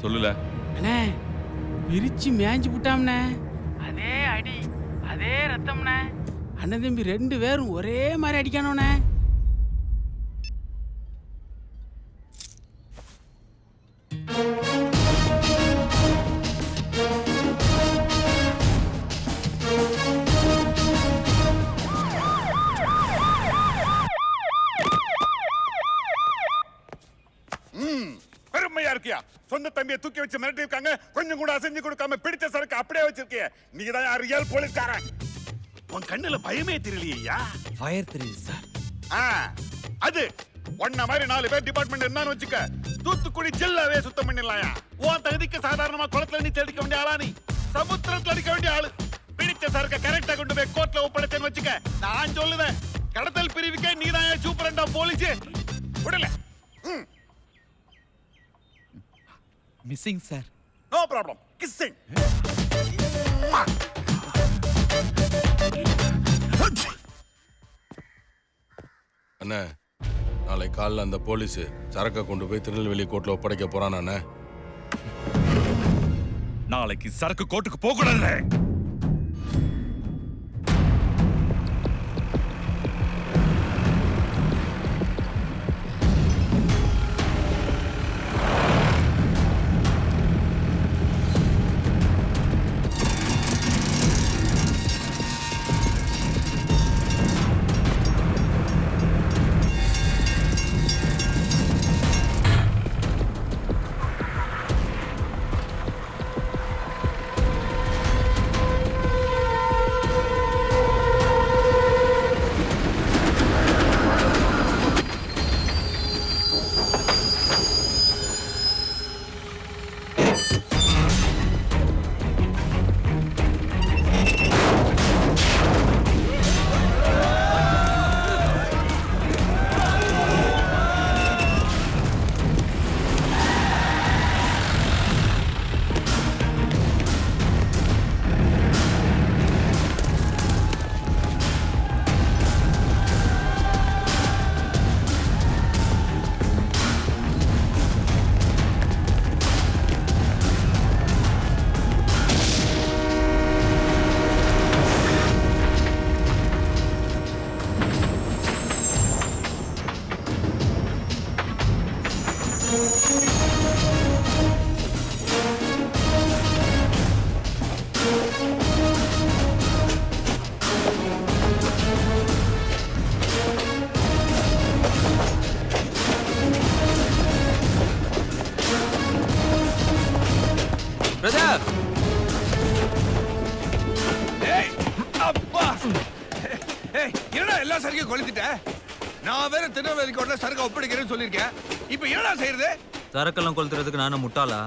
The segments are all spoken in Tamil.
சொல்லுல. அண்ணே பிரிச்சு மேய்ஞ்சு விட்டாம்ண்ணே. அதே அடி அதே ரத்தம்ண்ணே. அண்ணன் தம்பி 2 பேரும் ஒரே மாதிரி அடிக்கணும்ண்ணே. பெருமையா இருக்கியா? சொந்த தம்பியை தூக்கி வச்சு மிரட்டி இருக்காங்க, கொஞ்சம் கூட அசைஞ்சு கொடுக்காம பிடிச்ச சரக்கு அப்படியே வச்சிருக்கிய. நீ தான் ரியல் போலீஸ்காரன். உன் கண்ணுல பயமே தெரியலையா? ஃபயர் தெரியுது சார். அது ஒன்ன மாதிரி 4 பேர் டிபார்ட்மெண்ட் இருந்தான்னு வச்சுக்க, தூத்துக்குடி ஜில்லாவே சுத்தம் பண்ணிடலாயா? உன் தகுதிக்கு சாதாரணமா குளத்துல நீச்சல் அடிக்க வேண்டிய ஆளா? நீ சமுத்திரத்துல அடிக்க வேண்டிய ஆளு. பிடிச்ச சரக்க கரெக்டா கொண்டு போய் கோர்ட்ல ஒப்படைச்சேன்னு வச்சுக்க, நான் சொல்லுவேன் கடத்தல் பிரிவுக்கே நீ தான் சூப்பரண்டா போலீஸ். விடல. Missing sir. No problem. Kissing. அண்ணா, நாளை காலைல அந்த போலீஸ் சரக்கை கொண்டு போய் திருநெல்வேலி கோர்ட்ல ஒப்படைக்க போறான். அண்ணா, நாளைக்கு சரக்கு கோர்ட்டுக்கு போக கூடாது. எல்லா சரக்கையும் கொளுத்திட்ட. நான் வேற திருநெல்வேலி கோர்ட்ல சரக்கு ஒப்படைக்கிறேன்னு சொல்லியிருக்கேன். இப்போ என்னடா செய்யறது? சரக்கெல்லாம் கொளுத்துறதுக்கு நானும் முட்டாளா?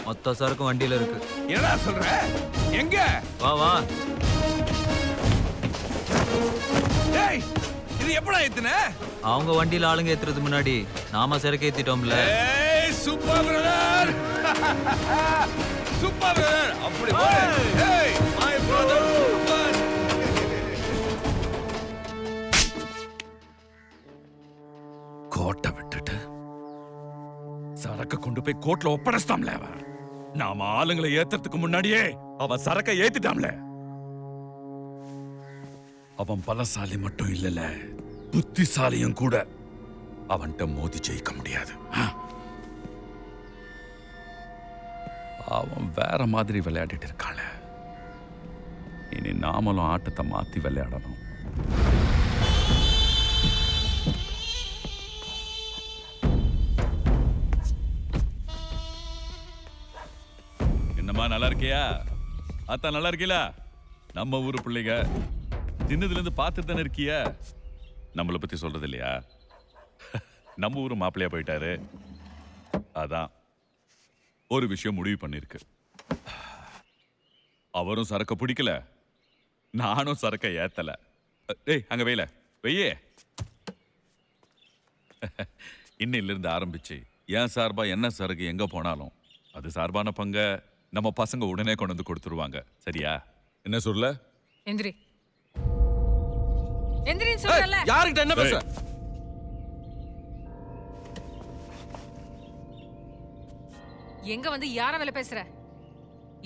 மொத்த சரக்கும் வண்டியில இருக்கு. என்னடா சொல்ற? எங்க? வா வா. டேய், இது எப்படா ஏத்துன? அவங்க வண்டியில ஆளுங்க ஏத்துறதுக்கு முன்னாடி நாம சரக்கு ஏத்திட்டோம்ல. ஏய் சூப்பர் பிரதர். Super brother. அப்படி போடு. ஏய் மை பிரதர் சூப்பர். கோட்டை விட்டுட்டு சரக்க கொண்டு போய் கோர்ட்ல ஒப்படைச்சிட்டாம்ல அவன். நாம ஆளுங்களை ஏத்துறதுக்கு முன்னாடியே அவன் சரக்க ஏத்திட்டாம்ல. அவன் பலசாலி மட்டும் இல்லல, புத்திசாலியும் கூட. அவன்கிட்ட மோதி ஜெயிக்க முடியாது. அவன் வேற மாதிரி விளையாடிட்டு இருக்காள. இனி நாமளும் ஆட்டத்தை மாத்தி விளையாடணும். என்னம்மா நல்லா இருக்கியா? அத்தா நல்லா இருக்கீங்களா? நம்ம ஊரு பிள்ளைங்க சின்னதுல இருந்து பார்த்துட்டு தானே இருக்கிய. நம்மளை பத்தி சொல்றது இல்லையா? நம்ம ஊரு மாப்பிள்ளையா போயிட்டாரு. அதான் ஒரு விஷயம் முடிவு பண்ணிருக்கு. அவரும் சரக்க பிடிக்கல, நானும் சரக்க ஏத்தல. டேய் அங்க வெய்யே. இன்னையில இருந்து ஆரம்பிச்சு என் சார்பா என்ன சரக்கு எங்க போனாலும் அது சார்பான பங்க நம்ம பசங்க உடனே கொண்டு வந்து கொடுத்துருவாங்க. சரியா? என்ன சொல்ல? எந்திரி எந்திரின்னு சொல்றல. யார்கிட்ட என்ன பேச? எங்க வந்து யார வேலை பேசுற?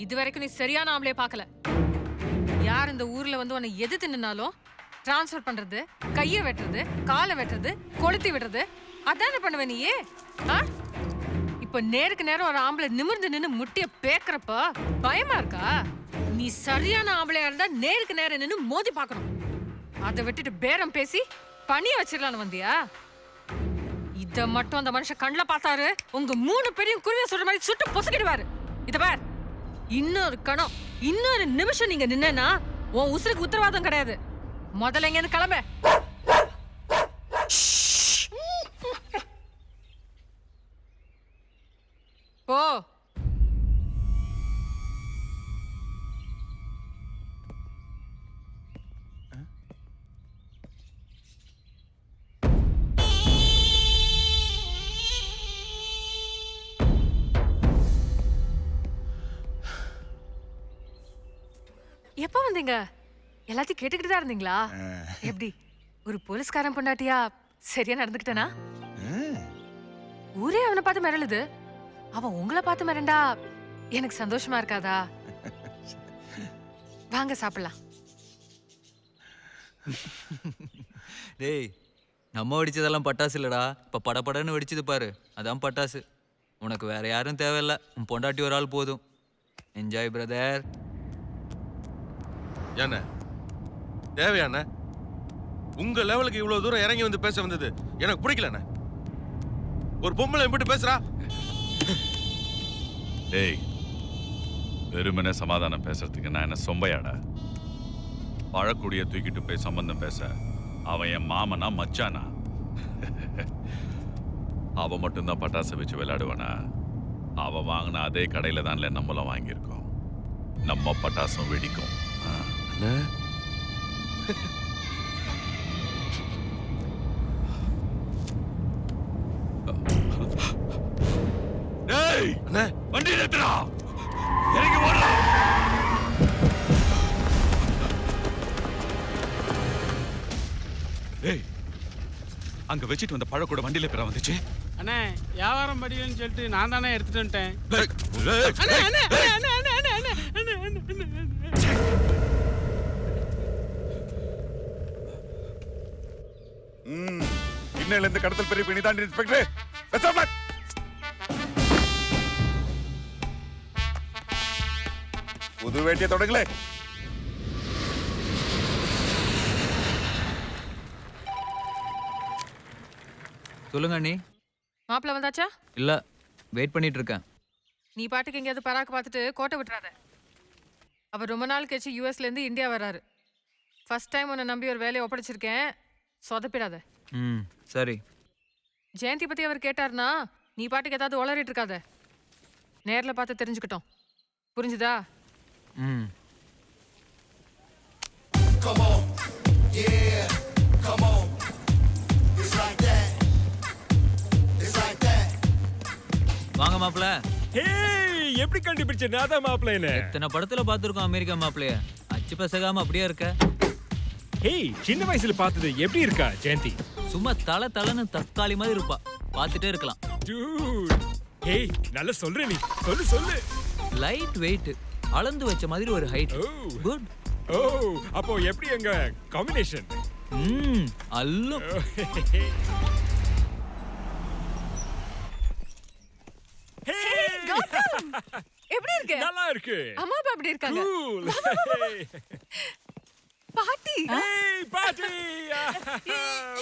இது வரைக்கும் நீ சரியான ஆம்பளைய பார்க்கல. யார் இந்த ஊர்ல வந்து உன்னை எதிர்த்து நின்னாலும் டிரான்ஸ்ஃபர் பண்றது, கைய வெட்டுறது, காலை வெட்டுறது, கொளுத்தி விடுறது அதானே பண்ணுவ நீ? இப்ப நேருக்கு நேரம் ஒரு ஆம்பளை நிமிர்ந்து நின்னு முட்டிய பேக்குறப்ப பயமா இருக்கா? நீ சரியான ஆம்பளையா இருந்தா நேருக்கு நேரம் நின்னு மோதி பார்க்கணும். அதை விட்டுட்டு பேரம் பேசி பணிய வச்சிடலான்னு வந்தியா? இத மட்டும் அந்த மனுஷன் கண்ணுல பார்த்தாரு, உங்க 3 பேரையும் குருவிய சுடுற மாதிரி சுட்டு பொசுக்கிடுவாரு. இத பார், இன்னொரு கணம் இன்னொரு நிமிஷம் நீங்க நின்னா உன் உசுருக்கு உத்தரவாதம் கிடையாது. முதல்ல இங்க இருந்து கிளம்ப. போ. எப்ப வந்தீங்க? எல்லாத்தையும் கேட்டுக்கிட்டு தான் இருந்தீங்களா? எப்படி ஒரு போலீஸ்காரன் பொண்டாட்டியா சரியா நடந்துக்கிட்டனா? ஊரே அவனை பார்த்து மிரளுது, அவன் உங்களை பார்த்து மிரண்டா எனக்கு சந்தோஷமா இருக்காதா? வாங்க சாப்பிடலாம். டேய், நம்ம வெடிச்சதெல்லாம் பட்டாசு இல்லடா, இப்ப படபடன்னு வெடிச்சது பாரு, அதான் பட்டாசு. உனக்கு வேற யாரும் தேவையில்ல, உன் பொண்டாட்டி ஒரு ஆள் போதும். Enjoy brother. என்ன தேவையான உங்க லெவலுக்கு இவ்வளவு தூரம் இறங்கி வந்து பேச வந்தது எனக்கு பிடிக்கலண்ணே. ஒரு பொம்பளை எப்படி பேசுறா? டேய், வெறுமனே சமாதானம் பேசுறதுக்கு நான் என்ன சொம்பையாடா? பழக்கூடிய தூக்கிட்டு போய் சம்பந்தம் பேச அவன் என் மாமனா மச்சானா? அவன் மட்டும்தான் பட்டாசை வச்சு விளையாடுவானா? அவன் வாங்கின அதே கடையில தான்ல நம்மளும் வாங்கியிருக்கோம். நம்ம பட்டாசும் வெடிக்கும். டேய் அண்ணே, வண்டி நிறுத்துடா, இறங்கி ஓடா. டேய், அங்க வச்சிட்டு வந்த பழக்கூட வண்டியில பேரா வந்துச்சு. அண்ணே வியாபாரம் படிக்கலன்னு சொல்லிட்டு நான் தானே எடுத்துட்டு வந்துட்டேன். டேய், டேய், அண்ணே அண்ணே அண்ணே அண்ணே அண்ணே அண்ணே அண்ணே அண்ணே அண்ணே. இன்னையில இருந்து கடத்தல் பெரிய பிணி தாண்டி இன்ஸ்பெக்டர். புது வேட்டியை தொடங்கல. சொல்லுங்க அண்ணி. மாப்பிள்ள வந்தாச்சா? இல்ல, வெயிட் பண்ணிட்டு இருக்கேன். நீ பாட்டுக்கு எங்கேயாவது பராக்கு பார்த்துட்டு கோட்டை விட்டுறாத. அவர் ரொம்ப நாள் கழிச்சு யூஎஸ்ல இருந்து இந்தியா வர்றாரு. ஃபர்ஸ்ட் டைம் உன்னை நம்பி ஒரு வேலையை ஒப்படைச்சிருக்கேன், சொதப்பிடாத. ம், சரி. ஜெயந்தி பத்தி அவர் கேட்டார்னா நீ பாட்டுக்கு ஏதாவது உளறிட்டு இருக்காத. நேர்ல பார்த்து தெரிஞ்சுக்கிட்டோம், புரிஞ்சுதா? ம். வாங்க மாப்பிள்ள. ஏய், எப்படி கண்டுபிடிச்ச? நான் தான் மாப்பிள்ளைன்னு. எத்தனை படத்துல பார்த்திருக்கோம் அமெரிக்கா மாப்பிள்ளைய. அச்சு பசகாம அப்படியே இருக்க. ஏய், சின்ன வயசுல பார்த்தது எப்படி இருக்கா ஜெயந்தி? சும்மா தலை தலைன்னு தக்காளி மாதிரி இருப்பா, பார்த்துட்டே இருக்கலாம். Dude. ஏய், நல்லா சொல்ற நீ. சொல்லு சொல்லு. லைட் வெயிட், அளந்து வச்ச மாதிரி ஒரு ஹைட். ஓ. குட். ஓ, அப்போ எப்படி எங்க காம்பினேஷன்? ம், அல்லு. கௌதம், எப்படி இருக்க? நல்லா இருக்கு. அம்மா அப்பா எப்படி இருக்காங்க? Cool. பாட்டி. Hey, party.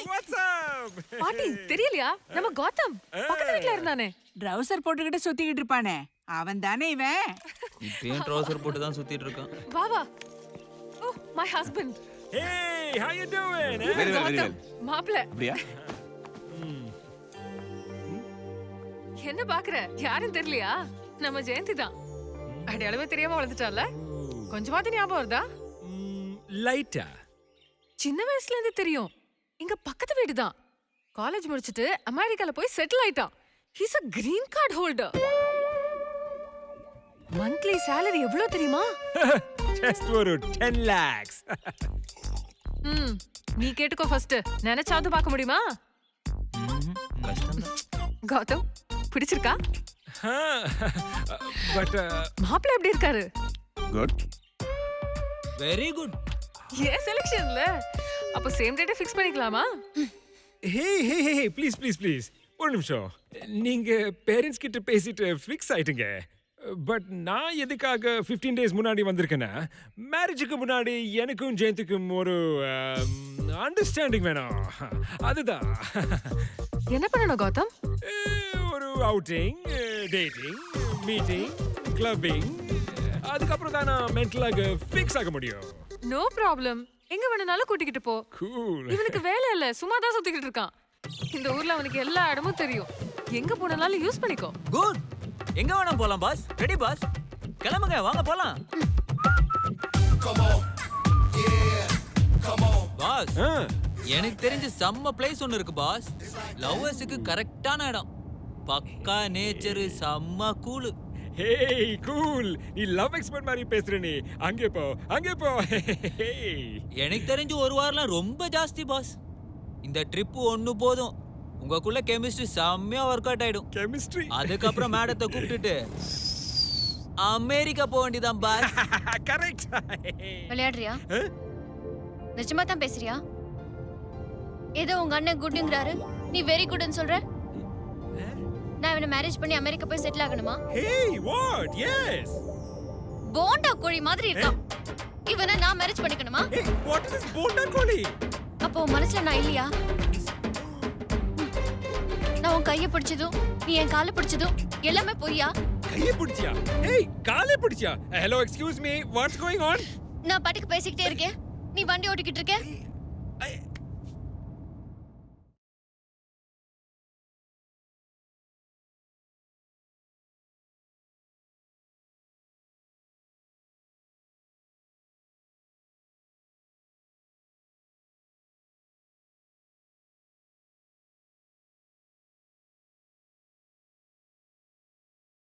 What's up? பாட்டி தெரியலையா? நம்ம கௌதம் பக்கத்து வீட்ல இருந்தானே. ட்ரவுசர் போட்டுக்கிட்டு சுத்திக்கிட்டு இருப்பானே, அவன் தானே இவன். இப்பயும் ட்ரௌசர் போட்டு தான் சுத்திட்டு இருக்கான். வா வா. ஓ, my husband. Hey, how you doing? Gautham மாப்பிள்ள. அப்படியா? என்ன பாக்குற? யாரும் தெரியலையா? நம்ம ஜெயந்தி தான். அடையாளமே தெரியாம வளர்ந்துட்டால. கொஞ்சமாவது ஞாபகம் வருதா? லைட்டா. சின்ன வயசுல இருந்து தெரியும். இங்க பக்கத்து வீடு தான். காலேஜ் முடிச்சிட்டு அமெரிக்கால போய் செட்டில் ஆயிட்டான். He's a green card holder. Monthly salary எவ்வளவு தெரியுமா? Just ஒரு 10 lakhs. நீ கேட்டுக்கோ ஃபர்ஸ்ட். நினைச்சாவது பார்க்க முடியுமா? கஷ்டம் தான். கௌதம் பிடிச்சிருக்கா? பட் மாப்பிள்ளை எப்படி இருக்காரு? குட். Very good. ஏன் செலக்ஷன்ல? அப்ப சேம் டேட்டை ஃபிக்ஸ் பண்ணிக்கலாமா? ஹே ஹே ஹே ப்ளீஸ் ப்ளீஸ் ப்ளீஸ் ஒரு நிமிஷம். நீங்க பேரண்ட்ஸ் கிட்ட பேசிட்டு ஃபிக்ஸ் ஆயிட்டுங்க. பட் நான் எதுக்காக 15 டேஸ் முன்னாடி வந்திருக்கேன்னா, மேரேஜுக்கு முன்னாடி எனக்கும் ஜெயந்துக்கும் ஒரு அண்டர்ஸ்டாண்டிங் வேணும். அதுதான். என்ன பண்ணணும் கௌதம்? ஒரு அவுட்டிங், டேட்டிங், மீட்டிங், கிளப்பிங். அதுக்கப்புறம் தான் நான் மென்டலாக ஃபிக்ஸ் ஆக முடியும். No problem. எங்க வேணும்னாலும் கூட்டிக்கிட்டு போ. கூல். இவனுக்கு வேலை இல்ல, சும்மா தான் சுத்திக்கிட்டு இருக்கான். இந்த ஊர்ல அவனுக்கு எல்லா இடமும் தெரியும். எங்க போனாலும் யூஸ் பண்ணிக்கோ. குட். எங்க வேணாம் போலாம் பாஸ். Ready pass. கிளம்புங்க, வாங்க போலாம். பாஸ், எனக்கு தெரிஞ்ச செம்ம பிளேஸ் ஒன்னு இருக்கு பாஸ். லவ்வர்ஸுக்கு கரெக்டான இடம். பக்கா நேச்சர், செம்ம கூலு. Hey cool. நீ லவ் எக்ஸ்பர்ட் மாதிரி பேசுற நீ. அங்கே போ, அங்கே போ. எனக்கு தெரிஞ்சு ஒரு வாரம்லாம் ரொம்ப ஜாஸ்தி பாஸ். இந்த ட்ரிப் ஒண்ணு போதும். உங்களுக்குள்ள கெமிஸ்ட்ரி செம்மையா ஒர்க் அவுட் ஆயிடும். கெமிஸ்ட்ரி. அதுக்கப்புறம் மேடத்தை கூப்பிட்டுட்டு அமெரிக்கா போக வேண்டியதான் பாஸ். கரெக்ட். விளையாடுறியா? நிஜமா தான் பேசுறியா? ஏதோ உங்க அண்ணன் குட்ங்கிறாரு, நீ வெரி குட்னு சொல்ற. நான் இவனை மேரேஜ் பண்ணி அமெரிக்கா போய் செட்டில் ஆகணுமா? Hey what? எஸ். போண்டா கோழி மாதிரி இருக்கான். இவனை நான் மேரேஜ் பண்ணிக்கணுமா? ஹே வாட் இஸ் போண்டா கோழி? அப்போ உன் மனசுல நான் இல்லையா? நான் உன் கையை பிடிச்சதும் நீ என் காலை பிடிச்சதும் எல்லாமே பொய்யா? கையை பிடிச்சியா? ஹேய் காலை பிடிச்சியா? Hello excuse me, what's going on? நான் பாட்டுக்கு பேசிக்கிட்டே இருக்கேன், நீ வண்டி ஓட்டிக்கிட்டு இருக்க.